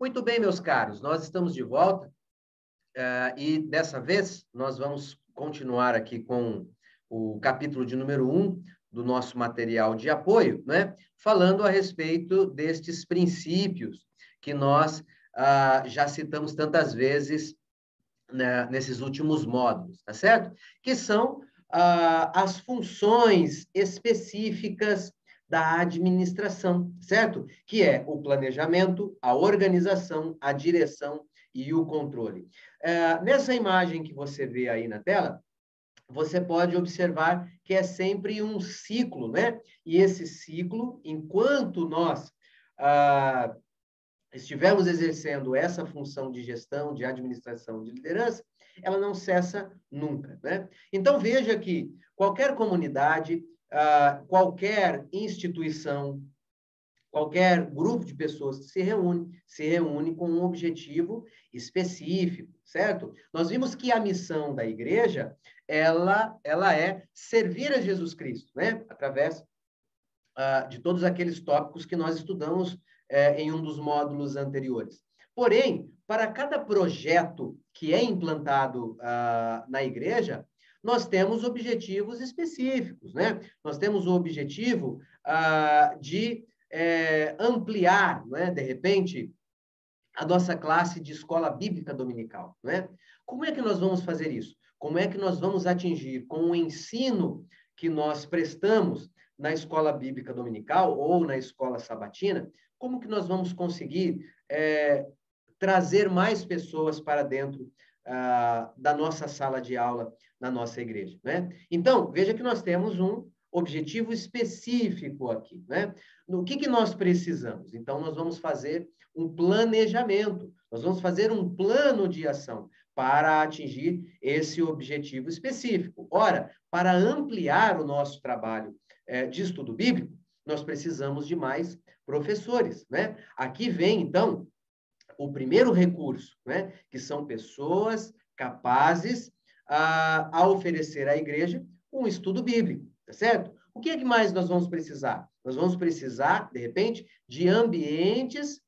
Muito bem, meus caros, nós estamos de volta e dessa vez nós vamos continuar aqui com o capítulo de número 1 do nosso material de apoio, né? Falando a respeito destes princípios que nós já citamos tantas vezes, né, nesses últimos módulos, tá certo? Que são as funções específicas da administração, certo? Que é o planejamento, a organização, a direção e o controle. Nessa imagem que você vê aí na tela, você pode observar que é sempre um ciclo, né? E esse ciclo, enquanto nós estivermos exercendo essa função de gestão, de administração, de liderança, ela não cessa nunca, né? Então, veja que qualquer comunidade, qualquer instituição, qualquer grupo de pessoas que se reúne com um objetivo específico, certo? Nós vimos que a missão da igreja, ela é servir a Jesus Cristo, né? Através de todos aqueles tópicos que nós estudamos em um dos módulos anteriores. Porém, para cada projeto que é implantado na igreja, nós temos objetivos específicos, né? Nós temos o objetivo de ampliar, né, de repente, a nossa classe de escola bíblica dominical, né? Como é que nós vamos fazer isso? Como é que nós vamos atingir com o ensino que nós prestamos na escola bíblica dominical ou na escola sabatina? Como que nós vamos conseguir trazer mais pessoas para dentro da nossa sala de aula na nossa igreja, né? Então, veja que nós temos um objetivo específico aqui, né? No que nós precisamos? Então, nós vamos fazer um planejamento, nós vamos fazer um plano de ação para atingir esse objetivo específico. Ora, para ampliar o nosso trabalho de estudo bíblico, nós precisamos de mais professores, né? Aqui vem, então, o primeiro recurso, né? Que são pessoas capazes a oferecer à igreja um estudo bíblico, tá certo? O que é que mais nós vamos precisar? Nós vamos precisar, de repente, de ambientes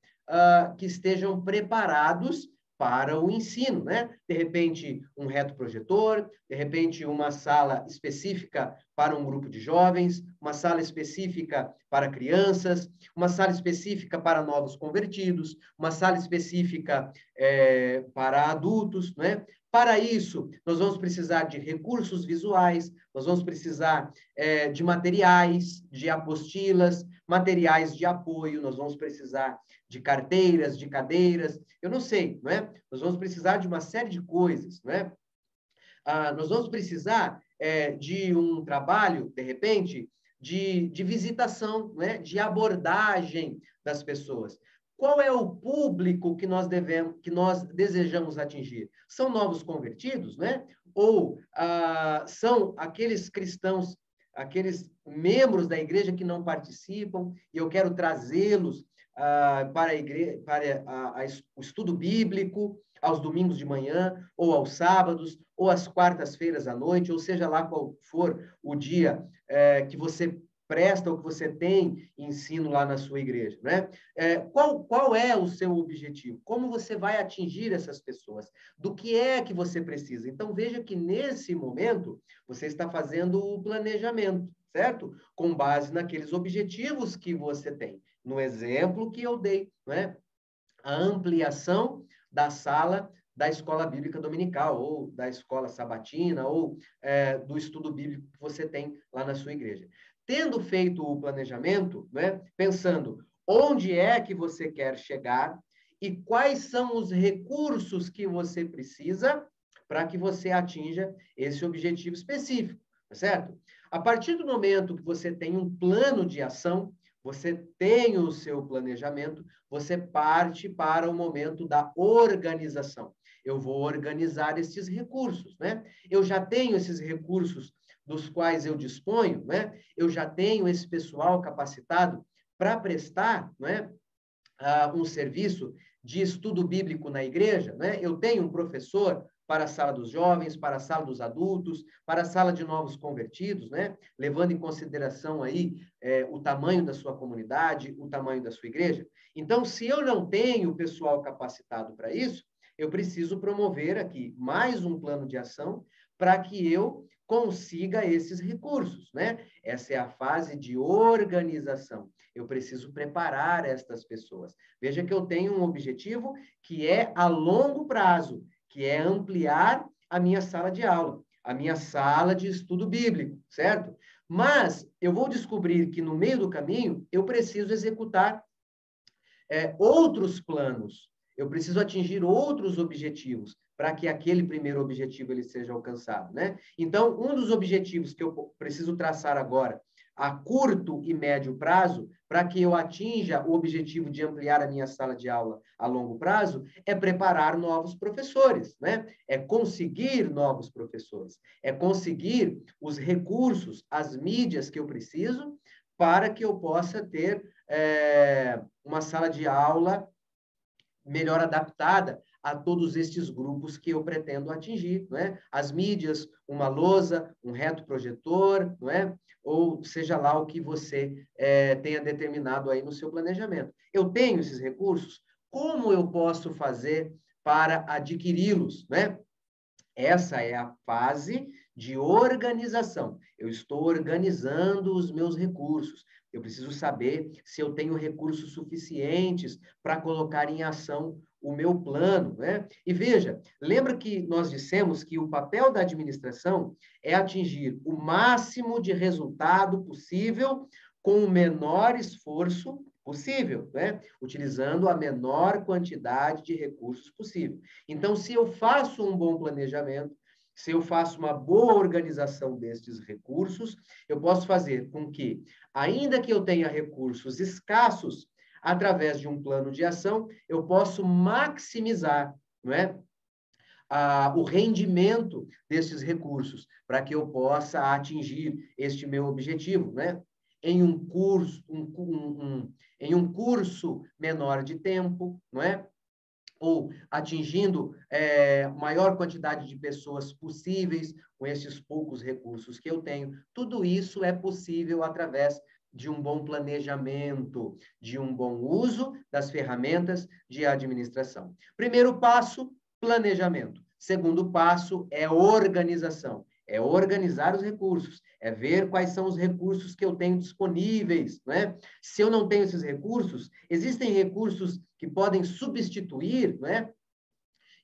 que estejam preparados para o ensino, né? De repente, um retroprojetor, de repente, uma sala específica para um grupo de jovens, uma sala específica para crianças, uma sala específica para novos convertidos, uma sala específica para adultos, né? Para isso, nós vamos precisar de recursos visuais, nós vamos precisar de materiais, de apostilas, materiais de apoio, nós vamos precisar de carteiras, de cadeiras, eu não sei, não é? Nós vamos precisar de uma série de coisas, não é? Nós vamos precisar de um trabalho, de repente, de visitação, né? De abordagem das pessoas. Qual é o público que nós desejamos atingir? São novos convertidos, né? Ou são aqueles cristãos, aqueles membros da igreja que não participam, e eu quero trazê-los para a igreja, para o estudo bíblico, aos domingos de manhã, ou aos sábados, ou às quartas-feiras à noite, ou seja lá qual for o dia que você presta ou que você tem ensino lá na sua igreja, né? Qual é o seu objetivo? Como você vai atingir essas pessoas? Do que é que você precisa? Então, veja que nesse momento, você está fazendo o planejamento, certo? Com base naqueles objetivos que você tem. No exemplo que eu dei, né? A ampliação da sala da escola bíblica dominical, ou da escola sabatina, ou do estudo bíblico que você tem lá na sua igreja. Tendo feito o planejamento, né, pensando onde é que você quer chegar e quais são os recursos que você precisa para que você atinja esse objetivo específico, tá certo? A partir do momento que você tem um plano de ação, você tem o seu planejamento, você parte para o momento da organização. Eu vou organizar esses recursos, né? Eu já tenho esses recursos dos quais eu disponho, né? Eu já tenho esse pessoal capacitado para prestar, né, um serviço de estudo bíblico na igreja, né? Eu tenho um professor para a sala dos jovens, para a sala dos adultos, para a sala de novos convertidos, né? Levando em consideração aí o tamanho da sua comunidade, o tamanho da sua igreja. Então, se eu não tenho pessoal capacitado para isso, eu preciso promover aqui mais um plano de ação para que eu consiga esses recursos, né? Essa é a fase de organização. Eu preciso preparar estas pessoas. Veja que eu tenho um objetivo que é a longo prazo, que é ampliar a minha sala de aula, a minha sala de estudo bíblico, certo? Mas eu vou descobrir que no meio do caminho eu preciso executar outros planos, eu preciso atingir outros objetivos para que aquele primeiro objetivo ele seja alcançado, né? Então, um dos objetivos que eu preciso traçar agora, a curto e médio prazo, para que eu atinja o objetivo de ampliar a minha sala de aula a longo prazo, é preparar novos professores, né? É conseguir novos professores, é conseguir os recursos, as mídias que eu preciso para que eu possa ter uma sala de aula melhor adaptada a todos estes grupos que eu pretendo atingir, não é? As mídias, uma lousa, um reto projetor, não é? Ou seja lá o que você tenha determinado aí no seu planejamento. Eu tenho esses recursos? Como eu posso fazer para adquiri-los, né? Essa é a fase de organização. Eu estou organizando os meus recursos. Eu preciso saber se eu tenho recursos suficientes para colocar em ação o meu plano, né? E veja, lembra que nós dissemos que o papel da administração é atingir o máximo de resultado possível com o menor esforço possível, né? Utilizando a menor quantidade de recursos possível. Então, se eu faço um bom planejamento, se eu faço uma boa organização destes recursos, eu posso fazer com que, ainda que eu tenha recursos escassos, através de um plano de ação, eu posso maximizar, não é? O rendimento desses recursos, para que eu possa atingir este meu objetivo, né? Em um curso, em um curso menor de tempo, não é? Ou atingindo maior quantidade de pessoas possíveis com esses poucos recursos que eu tenho. Tudo isso é possível através de um bom planejamento, de um bom uso das ferramentas de administração. Primeiro passo, planejamento. Segundo passo é organização. É organizar os recursos, é ver quais são os recursos que eu tenho disponíveis, né? Se eu não tenho esses recursos, existem recursos que podem substituir, né?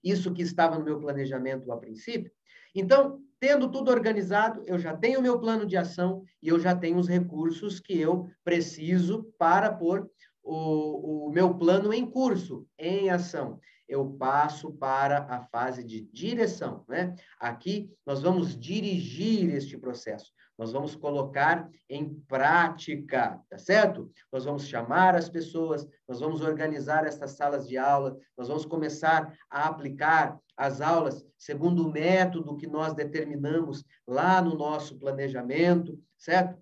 Isso que estava no meu planejamento a princípio. Então, tendo tudo organizado, eu já tenho o meu plano de ação e eu já tenho os recursos que eu preciso para pôr o meu plano em curso, em ação. Eu passo para a fase de direção, né? Aqui nós vamos dirigir este processo. Nós vamos colocar em prática, tá certo? Nós vamos chamar as pessoas, nós vamos organizar essas salas de aula, nós vamos começar a aplicar as aulas segundo o método que nós determinamos lá no nosso planejamento, certo?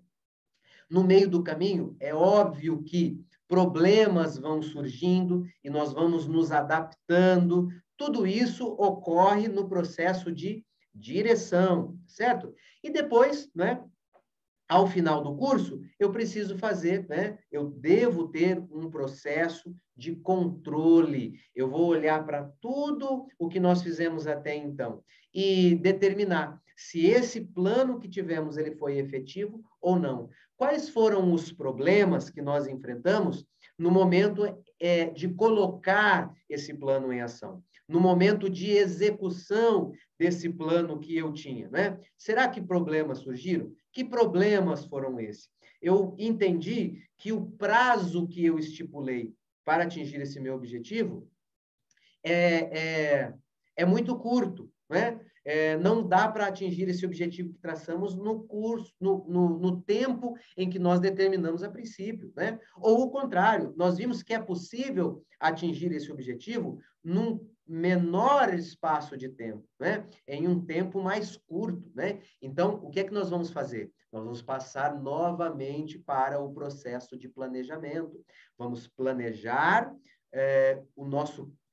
No meio do caminho, é óbvio que problemas vão surgindo e nós vamos nos adaptando. Tudo isso ocorre no processo de direção, certo? E depois, né, ao final do curso, eu preciso fazer, né? Eu devo ter um processo de controle. Eu vou olhar para tudo o que nós fizemos até então e determinar se esse plano que tivemos ele foi efetivo ou não. Quais foram os problemas que nós enfrentamos no momento de colocar esse plano em ação? No momento de execução desse plano que eu tinha, né? Será que problemas surgiram? Que problemas foram esses? Eu entendi que o prazo que eu estipulei para atingir esse meu objetivo é muito curto, né? Não dá para atingir esse objetivo que traçamos no curso, no tempo em que nós determinamos a princípio, né? Ou o contrário, nós vimos que é possível atingir esse objetivo num menor espaço de tempo, né? Em um tempo mais curto, né? Então, o que é que nós vamos fazer? Nós vamos passar novamente para o processo de planejamento. Vamos planejar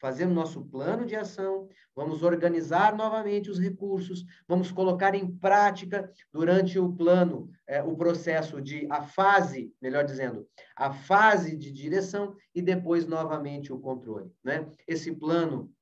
fazer o nosso plano de ação, vamos organizar novamente os recursos, vamos colocar em prática durante o plano, o processo a fase de direção e depois novamente o controle, né? Esse plano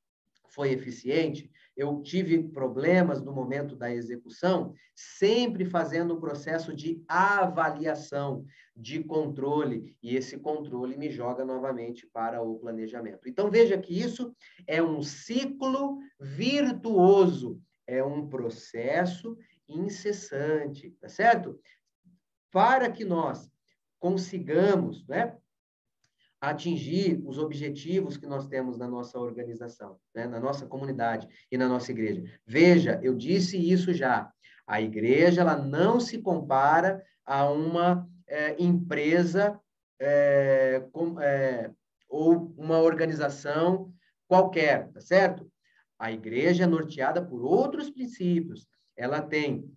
foi eficiente, eu tive problemas no momento da execução, sempre fazendo o processo de avaliação, de controle, e esse controle me joga novamente para o planejamento. Então, veja que isso é um ciclo virtuoso, é um processo incessante, tá certo? Para que nós consigamos, né, atingir os objetivos que nós temos na nossa organização, né? Na nossa comunidade e na nossa igreja. Veja, eu disse isso já. A igreja ela não se compara a uma empresa ou uma organização qualquer, tá certo? A igreja é norteada por outros princípios. Ela tem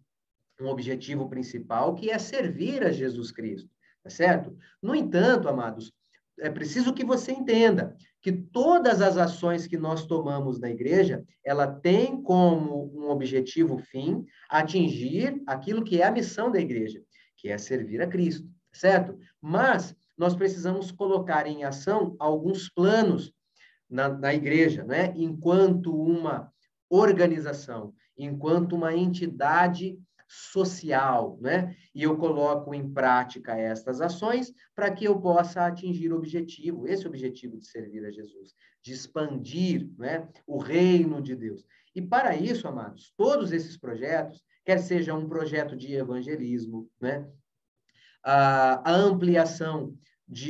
um objetivo principal que é servir a Jesus Cristo, tá certo? No entanto, amados, é preciso que você entenda que todas as ações que nós tomamos na igreja, ela tem como um objetivo fim atingir aquilo que é a missão da igreja, que é servir a Cristo, certo? Mas nós precisamos colocar em ação alguns planos na igreja, né? Enquanto uma organização, enquanto uma entidade social, né? E eu coloco em prática estas ações para que eu possa atingir o objetivo, esse objetivo de servir a Jesus, de expandir, né, o reino de Deus. E para isso, amados, todos esses projetos, quer seja um projeto de evangelismo, né, a ampliação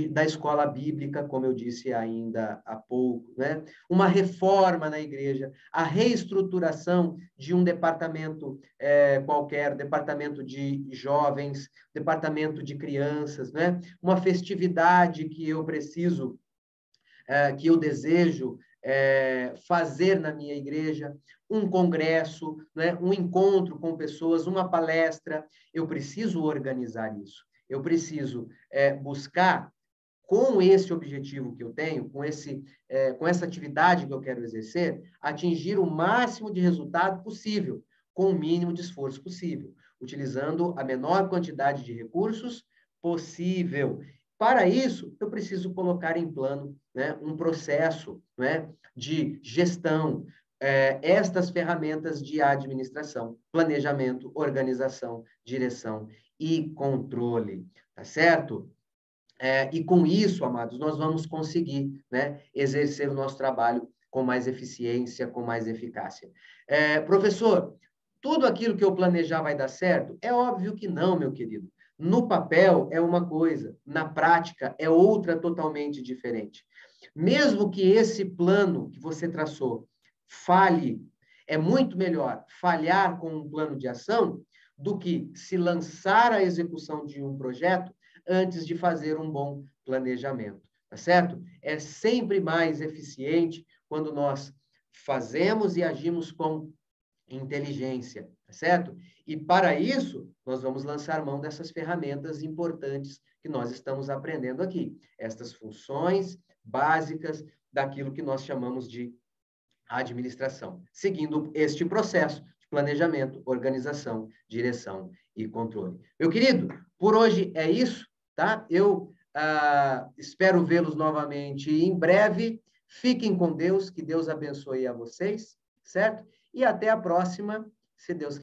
da escola bíblica, como eu disse ainda há pouco, né? Uma reforma na igreja, a reestruturação de um departamento qualquer, departamento de jovens, departamento de crianças, né? Uma festividade que eu preciso, que eu desejo fazer na minha igreja, um congresso, né? Um encontro com pessoas, uma palestra, eu preciso organizar isso. Eu preciso buscar, com esse objetivo que eu tenho, com essa atividade que eu quero exercer, atingir o máximo de resultado possível, com o mínimo de esforço possível, utilizando a menor quantidade de recursos possível. Para isso, eu preciso colocar em plano, né, um processo, né, de gestão, estas ferramentas de administração, planejamento, organização, direção e controle, tá certo? E com isso, amados, nós vamos conseguir, né, exercer o nosso trabalho com mais eficiência, com mais eficácia. Professor, tudo aquilo que eu planejar vai dar certo? É óbvio que não, meu querido. No papel é uma coisa, na prática é outra totalmente diferente. Mesmo que esse plano que você traçou falhe, é muito melhor falhar com um plano de ação do que se lançar à execução de um projeto antes de fazer um bom planejamento, tá certo? É sempre mais eficiente quando nós fazemos e agimos com inteligência, tá certo? E para isso, nós vamos lançar mão dessas ferramentas importantes que nós estamos aprendendo aqui, estas funções básicas daquilo que nós chamamos de administração, seguindo este processo de planejamento, organização, direção e controle. Meu querido, por hoje é isso, tá? Eu espero vê-los novamente em breve. Fiquem com Deus, que Deus abençoe a vocês, certo? E até a próxima, se Deus quiser.